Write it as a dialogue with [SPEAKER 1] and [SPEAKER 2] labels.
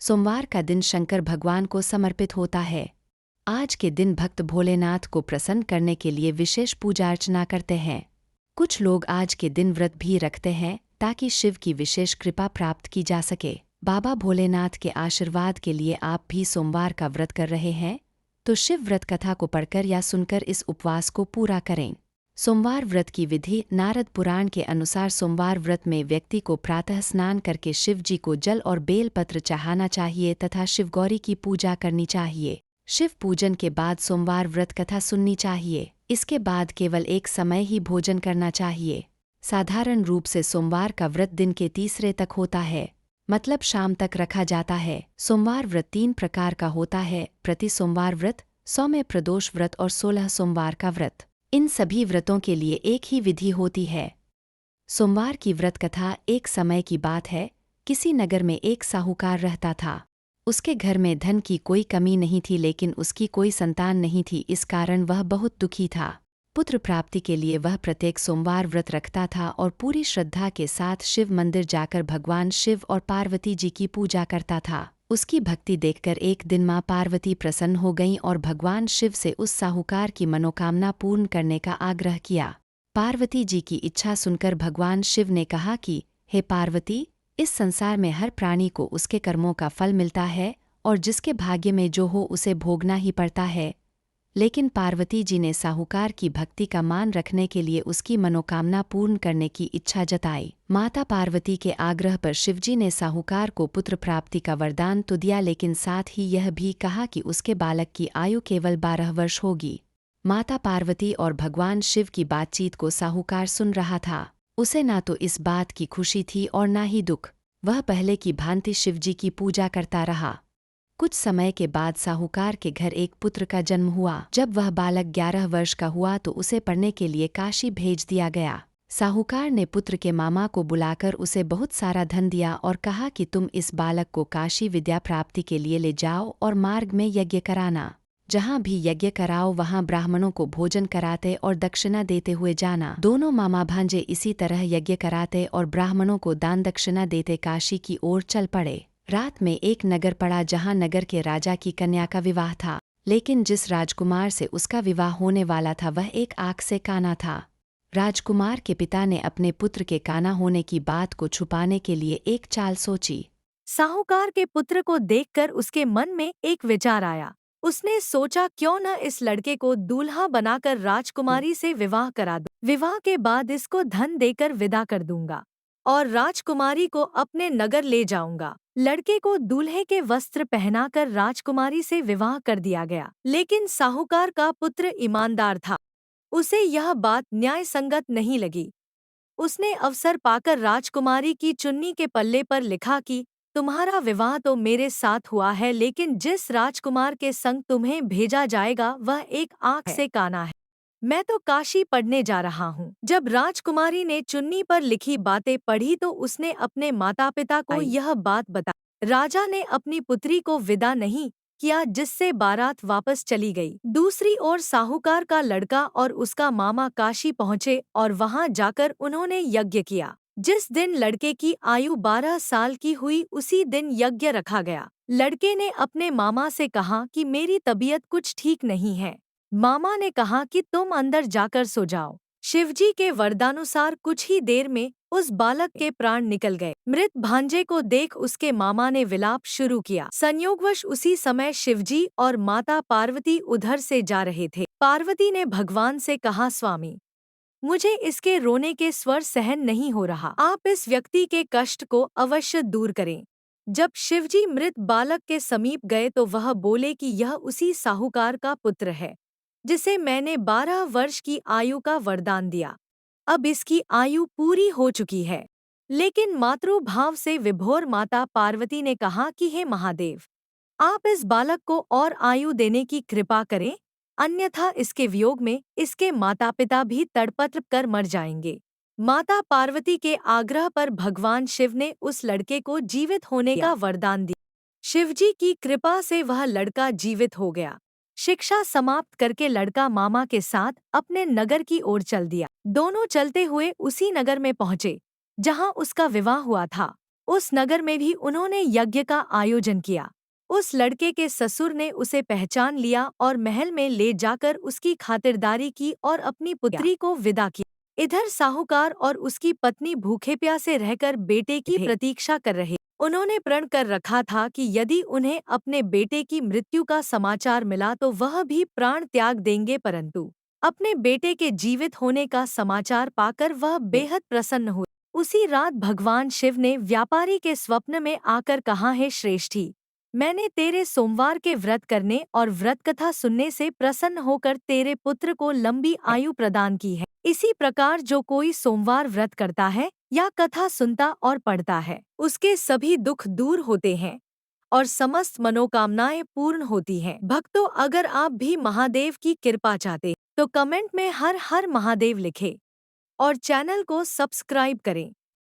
[SPEAKER 1] सोमवार का दिन शंकर भगवान को समर्पित होता है। आज के दिन भक्त भोलेनाथ को प्रसन्न करने के लिए विशेष पूजा अर्चना करते हैं। कुछ लोग आज के दिन व्रत भी रखते हैं ताकि शिव की विशेष कृपा प्राप्त की जा सके। बाबा भोलेनाथ के आशीर्वाद के लिए आप भी सोमवार का व्रत कर रहे हैं तो शिव व्रत कथा को पढ़कर या सुनकर इस उपवास को पूरा करें। सोमवार व्रत की विधि। नारद पुराण के अनुसार सोमवार व्रत में व्यक्ति को प्रातः स्नान करके शिव जी को जल और बेलपत्र चढ़ाना चाहिए तथा शिवगौरी की पूजा करनी चाहिए। शिव पूजन के बाद सोमवार व्रत कथा सुननी चाहिए। इसके बाद केवल एक समय ही भोजन करना चाहिए। साधारण रूप से सोमवार का व्रत दिन के तीसरे तक होता है, मतलब शाम तक रखा जाता है। सोमवार व्रत 3 प्रकार का होता है: प्रति सोमवार व्रत, सौम्य प्रदोष व्रत और 16 सोमवार का व्रत। इन सभी व्रतों के लिए एक ही विधि होती है। सोमवार की व्रत कथा। एक समय की बात है, किसी नगर में एक साहूकार रहता था। उसके घर में धन की कोई कमी नहीं थी, लेकिन उसकी कोई संतान नहीं थी। इस कारण वह बहुत दुखी था। पुत्र प्राप्ति के लिए वह प्रत्येक सोमवार व्रत रखता था और पूरी श्रद्धा के साथ शिव मंदिर जाकर भगवान शिव और पार्वती जी की पूजा करता था। उसकी भक्ति देखकर एक दिन मां पार्वती प्रसन्न हो गईं और भगवान शिव से उस साहूकार की मनोकामना पूर्ण करने का आग्रह किया। पार्वती जी की इच्छा सुनकर भगवान शिव ने कहा कि हे पार्वती, इस संसार में हर प्राणी को उसके कर्मों का फल मिलता है और जिसके भाग्य में जो हो उसे भोगना ही पड़ता है। लेकिन पार्वती जी ने साहूकार की भक्ति का मान रखने के लिए उसकी मनोकामना पूर्ण करने की इच्छा जताई। माता पार्वती के आग्रह पर शिवजी ने साहूकार को पुत्र प्राप्ति का वरदान तो दिया, लेकिन साथ ही यह भी कहा कि उसके बालक की आयु केवल 12 वर्ष होगी। माता पार्वती और भगवान शिव की बातचीत को साहूकार सुन रहा था। उसे ना तो इस बात की खुशी थी और ना ही दुख। वह पहले की भांति शिवजी की पूजा करता रहा। कुछ समय के बाद साहूकार के घर एक पुत्र का जन्म हुआ। जब वह बालक 11 वर्ष का हुआ तो उसे पढ़ने के लिए काशी भेज दिया गया। साहूकार ने पुत्र के मामा को बुलाकर उसे बहुत सारा धन दिया और कहा कि तुम इस बालक को काशी विद्या प्राप्ति के लिए ले जाओ और मार्ग में यज्ञ कराना। जहाँ भी यज्ञ कराओ वहाँ ब्राह्मणों को भोजन कराते और दक्षिणा देते हुए जाना। दोनों मामा भांजे इसी तरह यज्ञ कराते और ब्राह्मणों को दान दक्षिणा देते काशी की ओर चल पड़े। रात में एक नगर पड़ा जहाँ नगर के राजा की कन्या का विवाह था, लेकिन जिस राजकुमार से उसका विवाह होने वाला था वह एक आँख से काना था। राजकुमार के पिता ने अपने पुत्र के काना होने की बात को छुपाने के लिए एक चाल सोची।
[SPEAKER 2] साहूकार के पुत्र को देखकर उसके मन में एक विचार आया। उसने सोचा क्यों न इस लड़के को दूल्हा बनाकर राजकुमारी से विवाह करा दूं। विवाह के बाद इसको धन देकर विदा कर दूंगा और राजकुमारी को अपने नगर ले जाऊंगा। लड़के को दूल्हे के वस्त्र पहनाकर राजकुमारी से विवाह कर दिया गया। लेकिन साहूकार का पुत्र ईमानदार था। उसे यह बात न्याय संगत नहीं लगी। उसने अवसर पाकर राजकुमारी की चुन्नी के पल्ले पर लिखा कि तुम्हारा विवाह तो मेरे साथ हुआ है, लेकिन जिस राजकुमार के संग तुम्हें भेजा जाएगा वह एक आँख से काना है। मैं तो काशी पढ़ने जा रहा हूँ। जब राजकुमारी ने चुन्नी पर लिखी बातें पढ़ी तो उसने अपने माता पिता को यह बात बताई। राजा ने अपनी पुत्री को विदा नहीं किया, जिससे बारात वापस चली गई। दूसरी ओर साहूकार का लड़का और उसका मामा काशी पहुँचे और वहां जाकर उन्होंने यज्ञ किया। जिस दिन लड़के की आयु 12 साल की हुई उसी दिन यज्ञ रखा गया। लड़के ने अपने मामा से कहा कि मेरी तबीयत कुछ ठीक नहीं है। मामा ने कहा कि तुम अंदर जाकर सो जाओ। शिवजी के वरदानुसार कुछ ही देर में उस बालक के प्राण निकल गए। मृत भांजे को देख उसके मामा ने विलाप शुरू किया। संयोगवश उसी समय शिवजी और माता पार्वती उधर से जा रहे थे। पार्वती ने भगवान से कहा, स्वामी, मुझे इसके रोने के स्वर सहन नहीं हो रहा। आप इस व्यक्ति के कष्ट को अवश्य दूर करें। जब शिवजी मृत बालक के समीप गए तो वह बोले कि यह उसी साहूकार का पुत्र है जिसे मैंने 12 वर्ष की आयु का वरदान दिया। अब इसकी आयु पूरी हो चुकी है। लेकिन मातृभाव से विभोर माता पार्वती ने कहा कि हे महादेव, आप इस बालक को और आयु देने की कृपा करें, अन्यथा इसके वियोग में इसके माता पिता भी तड़पत्र कर मर जाएंगे। माता पार्वती के आग्रह पर भगवान शिव ने उस लड़के को जीवित होने का वरदान दिया। शिवजी की कृपा से वह लड़का जीवित हो गया। शिक्षा समाप्त करके लड़का मामा के साथ अपने नगर की ओर चल दिया। दोनों चलते हुए उसी नगर में पहुंचे जहां उसका विवाह हुआ था। उस नगर में भी उन्होंने यज्ञ का आयोजन किया। उस लड़के के ससुर ने उसे पहचान लिया और महल में ले जाकर उसकी खातिरदारी की और अपनी पुत्री को विदा किया। इधर साहूकार और उसकी पत्नी भूखे प्यासे रहकर बेटे की प्रतीक्षा कर रहे। उन्होंने प्रण कर रखा था कि यदि उन्हें अपने बेटे की मृत्यु का समाचार मिला तो वह भी प्राण त्याग देंगे, परंतु अपने बेटे के जीवित होने का समाचार पाकर वह बेहद प्रसन्न हुए। उसी रात भगवान शिव ने व्यापारी के स्वप्न में आकर कहा, हे श्रेष्ठी, मैंने तेरे सोमवार के व्रत करने और व्रत कथा सुनने से प्रसन्न होकर तेरे पुत्र को लंबी आयु प्रदान की है। इसी प्रकार जो कोई सोमवार व्रत करता है या कथा सुनता और पढ़ता है, उसके सभी दुख दूर होते हैं और समस्त मनोकामनाएं पूर्ण होती हैं। भक्तों, अगर आप भी महादेव की कृपा चाहते तो कमेंट में हर हर महादेव लिखें और चैनल को सब्सक्राइब करें।